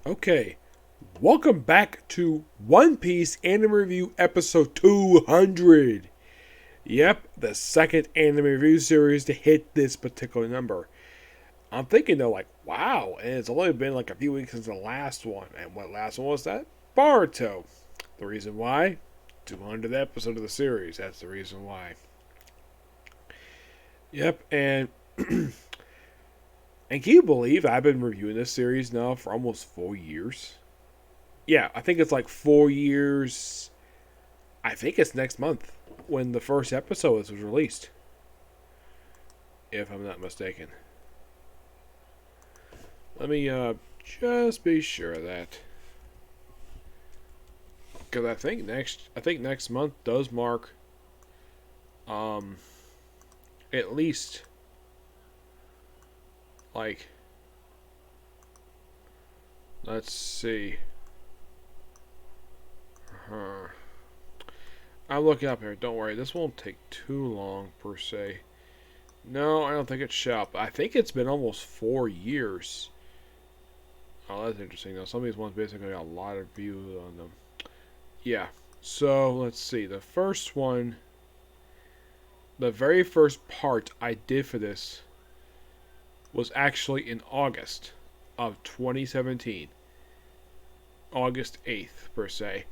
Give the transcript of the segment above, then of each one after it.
Okay, welcome back to One Piece Anime Review Episode 200. Yep, the second anime review series to hit this particular number. I'm thinking though, like, wow, and it's only been like a few weeks since the last one. And what last one was that? Boruto. The reason why? 200th episode of the series. That's the reason why. Yep, and and can you believe I've been reviewing this series now for almost 4 years? Yeah, I think it's like 4 years. I think it's next month when the first episode was released, if I'm not mistaken. Let me just be sure of that, because I think next month does mark um at least like, let's see. I'm looking up here. Don't worry, this won't take too long per se. No, I don't think it shall. But I think it's been almost 4 years. Oh, that's interesting. Though some of these ones basically got a lot of views on them. Yeah. So let's see. The first one, the very first part I did for this was actually in August of 2017. August 8th, per se.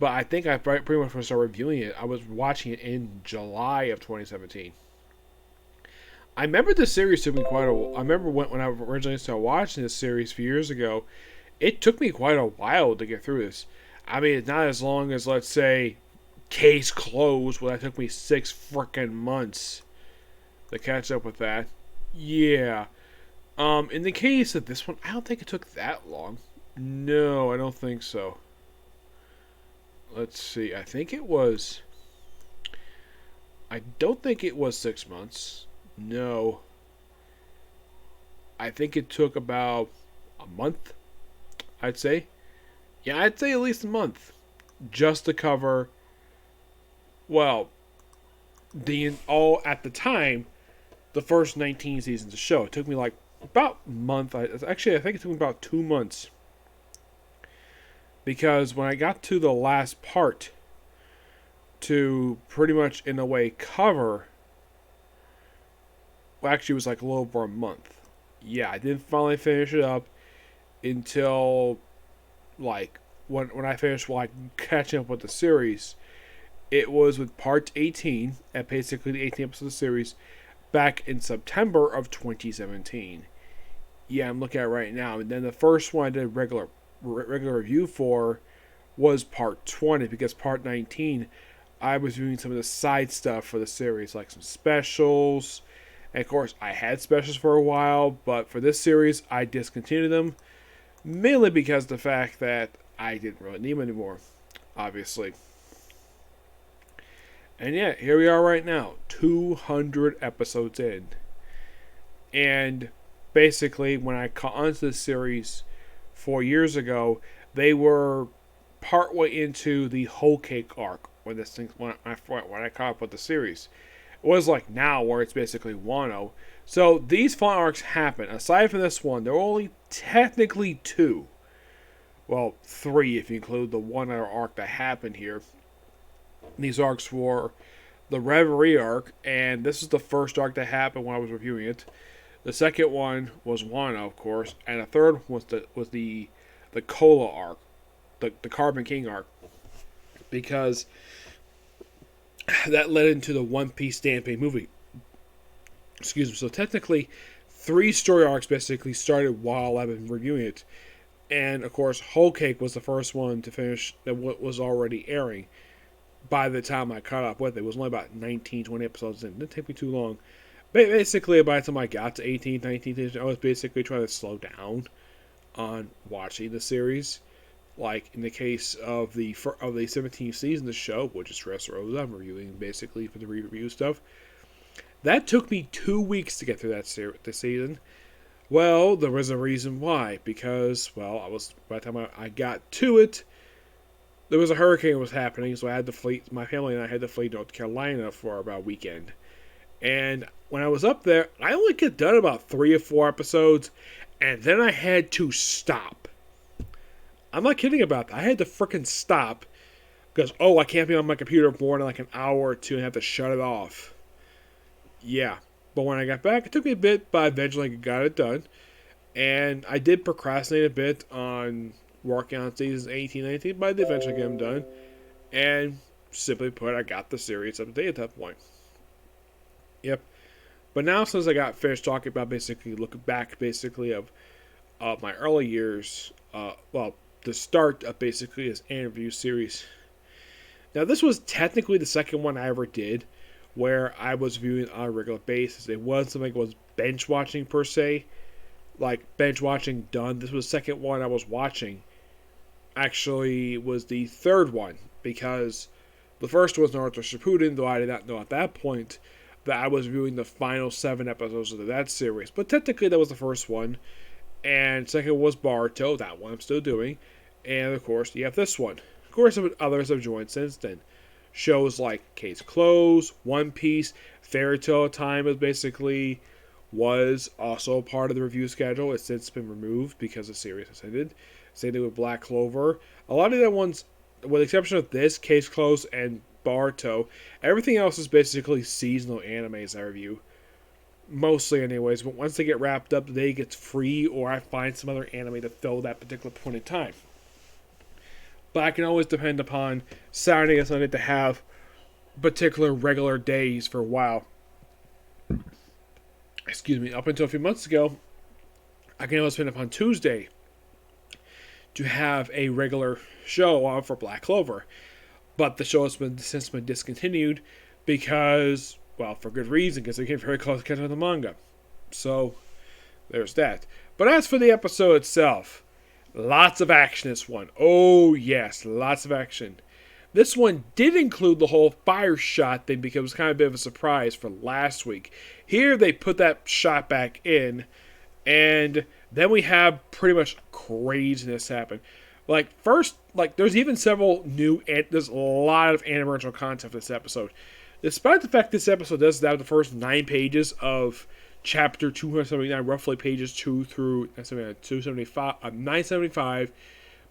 But I think I pretty much when I started reviewing it, I was watching it in July of 2017. I remember the series took me quite a while. I remember when I originally started watching this series a few years ago, it took me quite a while to get through this. I mean, it's not as long as, let's say, Case Closed, where that took me 6 freaking months to catch up with that. Yeah. In the case of this one, I don't think it took that long. No, I don't think so. Let's see. I don't think it was 6 months. No. I think it took about a month, I'd say. Yeah, I'd say at least a month. Just to cover, well, at the time, the first 19 seasons of the show. It took me like about a month. Actually, I think it took me about 2 months. Because when I got to the last part, to pretty much in a way cover, well, actually it was like a little over a month. Yeah, I didn't finally finish it up until like when I finished like catching up with the series. It was with part 18, and basically the 18th episode of the series, back in September of 2017. Yeah, I'm looking at it right now. And then the first one I did regular review for was part 20, because part 19 I was doing some of the side stuff for the series, like some specials. And of course, I had specials for a while, but for this series, I discontinued them, mainly because of the fact that I didn't really need them anymore, obviously. And yeah, here we are right now, 200 episodes in. And basically, when I caught onto this series 4 years ago, they were partway into the whole cake arc when I caught up with the series. It was like now where it's basically Wano. So these fun arcs happen. Aside from this one, there are only technically two. Well, three if you include the one other arc that happened here. These arcs were the Reverie arc, and this is the first arc that happened when I was reviewing it. The second one was Wano, of course, and the third was the Cola arc, the Carbon King arc, because that led into the One Piece Stampede movie. Excuse me. So technically, 3 story arcs basically started while I've been reviewing it, and of course, Whole Cake was the first one to finish that was already airing. By the time I caught up with it, it was only about 19, 20 episodes in. It didn't take me too long. Basically, by the time I got to 18th, 19th, I was basically trying to slow down on watching the series. Like in the case of the 17th season of the show, which is Dressrosa, I'm reviewing basically for the review stuff. That took me 2 weeks to get through this season. Well, there was a reason why. Because, well, by the time I got to it, there was a hurricane that was happening, so my family and I had to flee North Carolina for about a weekend. And when I was up there, I only got done about 3 or 4 episodes, and then I had to stop. I'm not kidding about that. I had to freaking stop because, oh, I can't be on my computer for more than like an hour or two and have to shut it off. Yeah. But when I got back, it took me a bit, but eventually I got it done. And I did procrastinate a bit on working on seasons 18 and 19, but I did eventually get them done. And simply put, I got the series up to date at that point. Yep. But now, since I got finished talking about basically looking back, basically of my early years, the start of basically this interview series. Now, this was technically the second one I ever did, where I was viewing on a regular basis. It wasn't something that was bench watching per se, like bench watching done. This was the second one I was watching. Actually, was the third one because the first was Naruto Shippuden, though I did not know at that point that I was viewing the final 7 episodes of that series. But technically, that was the first one. And second was Boruto, that one I'm still doing. And of course, you have this one. Of course, others have joined since then. Shows like Case Closed, One Piece, Fairy Tail Time was also part of the review schedule. It's since been removed because the series has ended. Same thing with Black Clover. A lot of the ones, with the exception of this, Case Closed, and Boruto, everything else is basically seasonal animes I review. Mostly anyways, but once they get wrapped up, they get free or I find some other anime to fill that particular point in time. But I can always depend upon Saturday and Sunday to have particular regular days for a while. Excuse me, up until a few months ago, I can always depend upon Tuesday to have a regular show on for Black Clover. But the show has since been discontinued because, well, for good reason, because they came very close to catching up the manga. So, there's that. But as for the episode itself, lots of action this one. Oh, yes, lots of action. This one did include the whole fire shot thing because it was kind of a bit of a surprise for last week. Here, they put that shot back in, and then we have pretty much craziness happen. Like, first, there's even several there's a lot of original content for this episode. Despite the fact this episode does have the first 9 pages of chapter 279, roughly pages 2 through 975,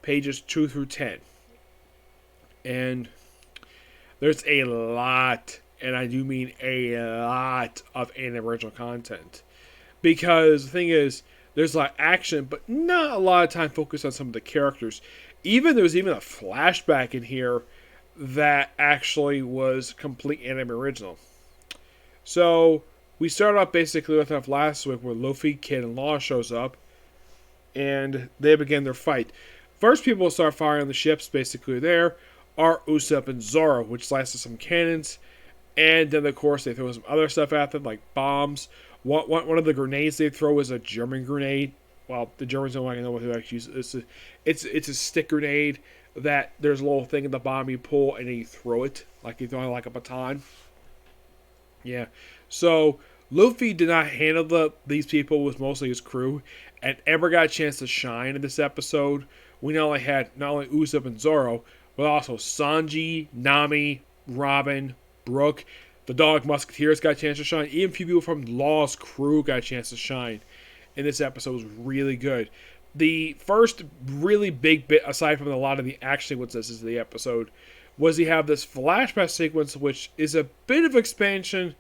pages 2 through 10. And there's a lot, and I do mean a lot, of original content. Because the thing is, there's a lot of action, but not a lot of time focused on some of the characters. There's even a flashback in here that actually was complete anime original. So, we started off basically with last week where Luffy, Kid, and Law shows up, and they begin their fight. First people start firing on the ships basically there are Usopp and Zoro, which slices some cannons, and then of course they throw some other stuff at them, like bombs. One of the grenades they throw is a German grenade. Well, the Germans don't like to know what to actually use. It's a stick grenade that there's a little thing in the bottom you pull and then you throw it. Like you throw it like a baton. Yeah. So, Luffy did not handle these people with mostly his crew and ever got a chance to shine in this episode. We not only Usopp and Zoro, but also Sanji, Nami, Robin, Brook. The Dog Musketeers got a chance to shine. Even a few people from Law's crew got a chance to shine. And this episode was really good. The first really big bit, aside from a lot of the action sequences of the episode, was you have this flashback sequence, which is a bit of expansion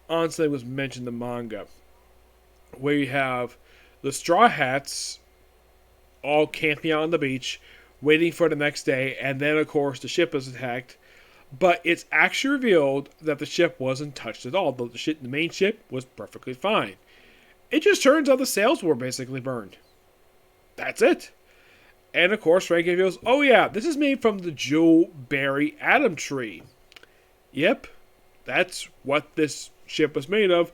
on something that was mentioned in the manga. Where you have the Straw Hats all camping out on the beach, waiting for the next day, and then, of course, the ship is attacked. But it's actually revealed that the ship wasn't touched at all. The main ship was perfectly fine. It just turns out the sails were basically burned. That's it. And of course, Frankie goes, oh yeah, this is made from the Jewel Berry Atom Tree. Yep, that's what this ship was made of.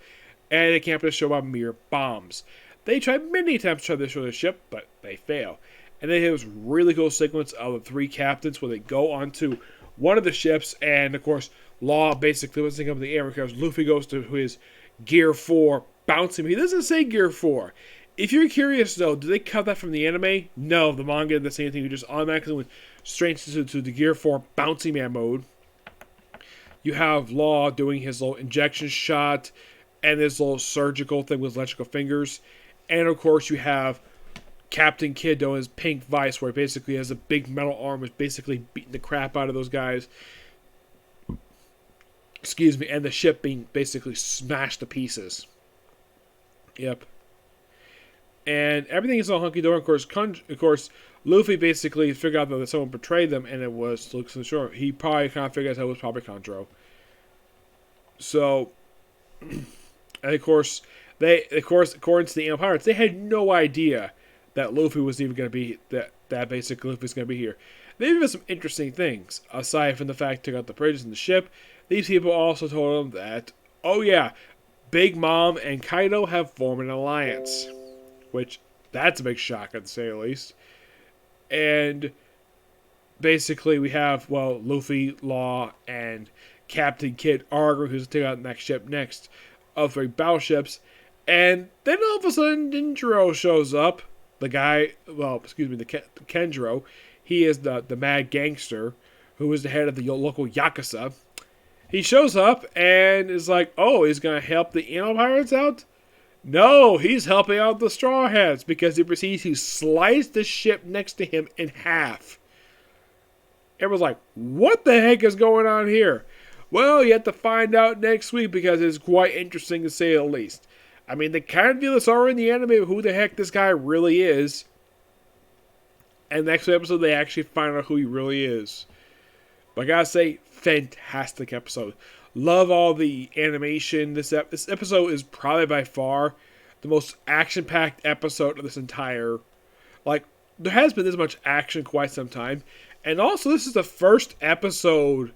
And it can't just show up mere bombs. They tried many attempts to destroy the ship, but they fail. And then there's this really cool sequence of the 3 captains where they go onto one of the ships, and of course, Law basically was thinking of the air because Luffy goes to his Gear 4 bouncing. He doesn't say Gear 4. If you're curious though, do they cut that from the anime? No, the manga did the same thing. You just automatically went straight to the Gear 4 bouncy man mode. You have Law doing his little injection shot and this little surgical thing with electrical fingers. And of course, you have Captain Kid, his pink vice, where he basically has a big metal arm, is basically beating the crap out of those guys. Excuse me, and the ship being basically smashed to pieces. Yep. And everything is all hunky dory. Of course, Luffy basically figured out that someone betrayed them, and it was Luke Shore. He probably kind of figured out it was probably Contra. So, and of course, according to the Ant Pirates, they had no idea that Luffy was even going to be that basically Luffy's going to be here. They've done some interesting things aside from the fact they took out the bridges and the ship. These people also told them that, oh yeah, Big Mom and Kaido have formed an alliance, which that's a big shock to say the least. And basically, we have Luffy, Law, and Captain Kid arguing who's taking out the next ship next of 3 battleships. And then all of a sudden, Denjiro shows up. The guy, the Kenjiro. He is the mad gangster who is the head of the local Yakuza. He shows up and is like, oh, he's going to help the Ant Pirates out? No, he's helping out the Straw Hats because he proceeds to slice the ship next to him in half. Everyone's like, what the heck is going on here? Well, you have to find out next week because it's quite interesting to say the least. I mean, they kind of do this already in the anime of who the heck this guy really is. And next episode, they actually find out who he really is. But I gotta say, fantastic episode. Love all the animation. This episode is probably by far the most action-packed episode of this entire... there has been this much action quite some time. And also, this is the first episode...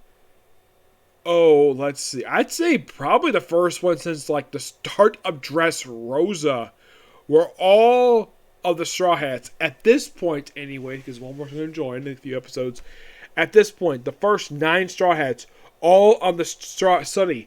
Oh, let's see. I'd say probably the first one since, the start of Dressrosa, where all of the Straw Hats, at this point anyway, because one more going to join in a few episodes, at this point, the first 9 Straw Hats, all on the Sunny,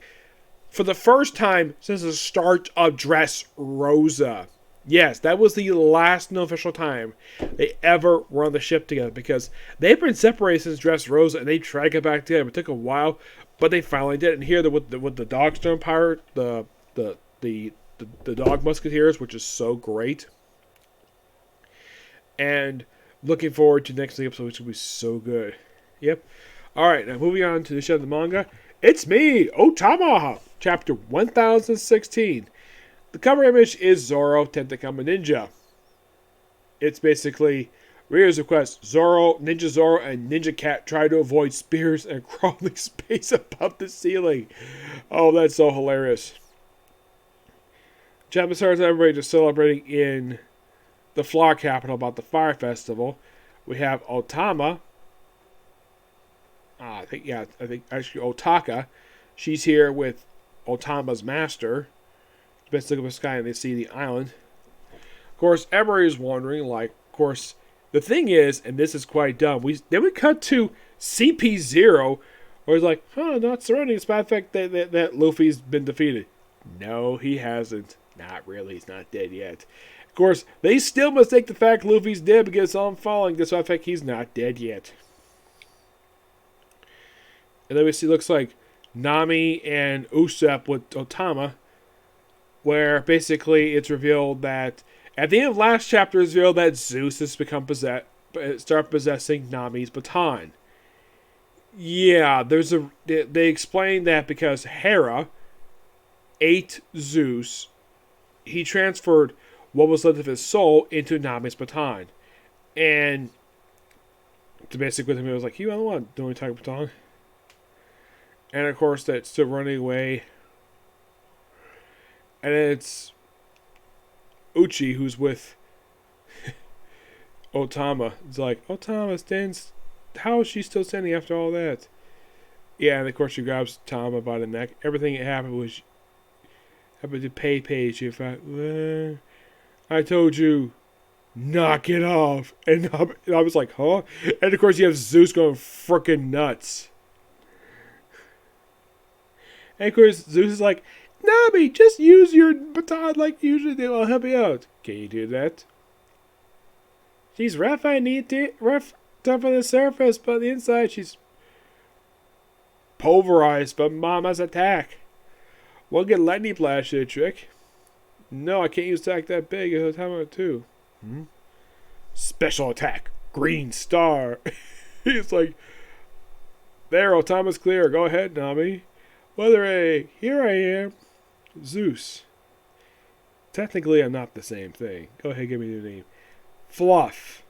for the first time since the start of Dressrosa. Yes, that was the last official time they ever were on the ship together, because they've been separated since Dressrosa, and they tried to get back together. It took a while, but they finally did. And here, with the Dogstone Pirate, the Dog Musketeers, which is so great. And looking forward to next episode, which will be so good. Yep. Alright, now moving on to the show of the manga. It's me, Otama, chapter 1016. The cover image is Zoro, Tentakama Ninja. It's basically Ryo's request. Ninja Zoro, and Ninja Cat try to avoid spears and crawling space above the ceiling. Oh, that's so hilarious. Chapter starts everybody just celebrating in the flower capital about the fire festival. We have Otama. I think actually Otaka. She's here with Otama's master. Best look up the sky and they see the island. Of course, everybody is wondering, the thing is, and this is quite dumb, we cut to CP0, where he's like, not surrendering, despite the fact that Luffy's been defeated. No, he hasn't. Not really, he's not dead yet. Of course, they still mistake the fact Luffy's dead because I'm falling, despite the fact he's not dead yet. And then we see, looks like Nami and Usopp with Otama, where basically it's revealed that at the end of last chapter, it's revealed that Zeus has start possessing Nami's baton. Yeah, they explain that because Hera ate Zeus, he transferred what was left of his soul into Nami's baton, and to basically him, it was like, you don't want to take a baton. And of course, that's still running away. And it's Uchi who's with Otama. It's like, Otama stands. How is she still standing after all that? Yeah, and of course she grabs Tama by the neck. Everything that happened to Pei. She thought, I told you, knock it off. And I was like, huh? And of course you have Zeus going frickin' nuts. And of course, Zeus is like, Nami, just use your baton like you usually do. I'll help you out. Can you do that? She's rough on the surface, but on the inside she's pulverized by Mama's attack. We'll get lightning blast, trick. No, I can't use attack that big. It's a time too. Special attack, green star. He's like, there, Otama's clear. Go ahead, Nami. Weather A, here I am. Zeus. Technically, I'm not the same thing. Go ahead, give me the name. Fluff.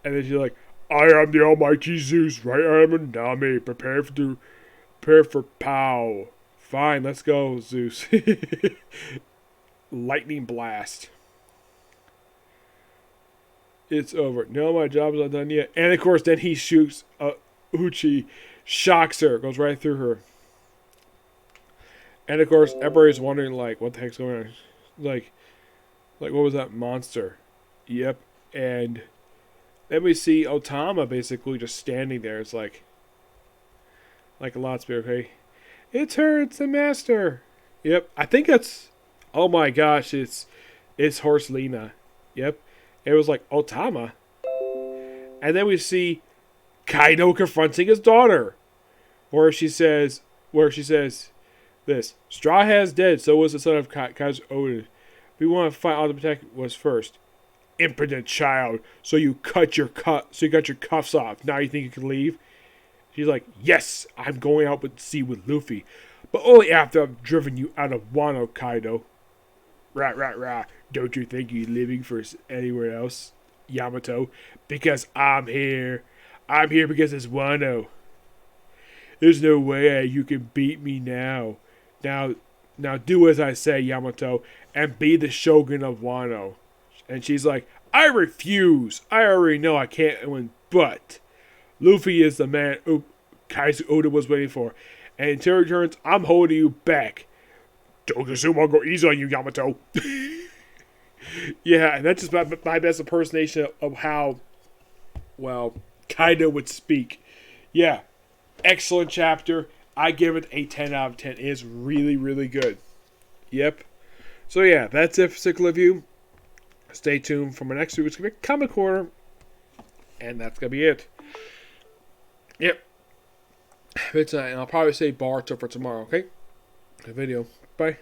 And then she's like, I am the almighty Zeus, right? I am a Nami. Prepare for pow. Fine, let's go, Zeus. Lightning blast. It's over. No, my job's not done yet. And of course, then he shoots Uchi, shocks her, goes right through her. And of course, everybody's wondering, like, what the heck's going on? Like, what was that monster? Yep. And then we see Otama basically just standing there. It's like a lot spirit, okay? It's her, it's the master. Yep. I think that's, oh my gosh, it's Horse Lena. Yep. It was like, Otama. And then we see Kaido confronting his daughter. Where she says this. Straw Hat's dead, so was the son of Kaiser Odin. We want to fight all the protect was first. Impotent child. So you got your cuffs off. Now you think you can leave? She's like, yes, I'm going out to sea with Luffy. But only after I've driven you out of Wano, Kaido. Rah. Don't you think you're living for anywhere else, Yamato? Because I'm here. I'm here because it's Wano. There's no way you can beat me now. Now do as I say, Yamato, and be the shogun of Wano. And she's like, I refuse. I already know I can't win, but Luffy is the man Kaiser Oda was waiting for. And until he returns, I'm holding you back. Don't assume I'll go easy on you, Yamato. Yeah, and that's just my best impersonation of how, well, Kaido would speak. Yeah, excellent chapter. I give it a 10 out of 10. It is really, really good. Yep. So yeah, that's it for Cycle Review. Stay tuned for my next week. It's going to be Comic Corner. And that's going to be it. Yep. And I'll probably say bar for tomorrow, okay? The video. Bye.